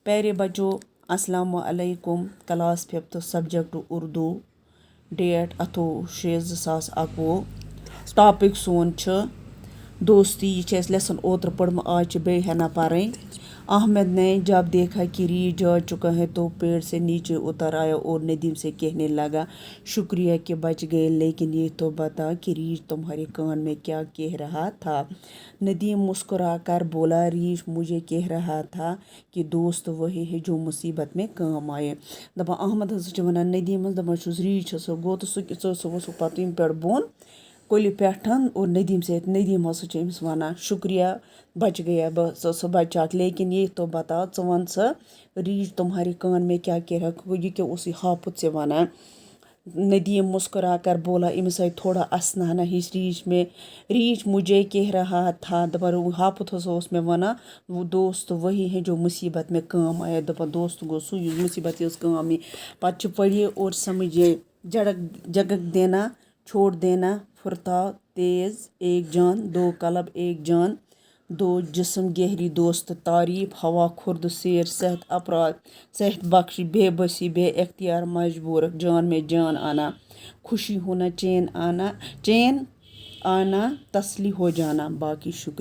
پیارے بچوں السلام علیکم. Class 5 subject Urdu. Date 28/6/2021. Topic سون دوستی. یہ لیسن اوتر پڑھ آج بیٚیہِ ہنا پریں. احمد نے جب دیکھا کہ ریچھ جا چکا ہے تو پیڑ سے نیچے اتر آیا اور ندیم سے کہنے لگا شکریہ کہ بچ گئے، لیکن یہ تو بتا کہ ریچھ تمہارے کان میں کیا کہہ رہا تھا. ندیم مسکرا کر بولا ریچھ مجھے کہہ رہا تھا کہ دوست وہی ہے جو مصیبت میں کام آئے. دپان احمد ہسا ونان ندیمس دپان چھُس ریچھ ہسا گوٚو تہٕ سُہ ؤژھ پتہٕ ییٚمہِ پٮ۪ٹھ بۄن کُلہِ پٮ۪ٹھ اور ندیم ہسا چھُ أمِس ونان شکریہ بچ گیا سُہ بچہ اکھ، لیکن یہ تو بتا ژٕ ون سا ریچھ تمہارے کان میں کیا کہہ رہا. یہ کیا اوس یہِ ہاپُت ژےٚ ونان. ندیم مسکرا کر بولا أمِس آیہِ تھوڑا اسنانا ہِش ریچھ مجھے کہہ رہا تھا. دپان ہاپُت ہسا اوس مےٚ ونان وہ دوست وہی ہے جو مصیبت میں کام آیا. دپان دوست گوٚو سُے یُس مصیبت یِژھ کٲم یی. پتہٕ چھِ پڑھیے اور سمجھیے. جگک دینا چھوڑ دینا پھرتاؤ تیز ایک جان دو قلب ایک جان دو جسم گہری دوست تعریف ہوا خرد سیر صحت افراد صحت بخش بے بسی بے اختیار مجبور جان میں جان آنا خوشی ہونا چین آنا تسلی ہو جانا. باقی شکریہ.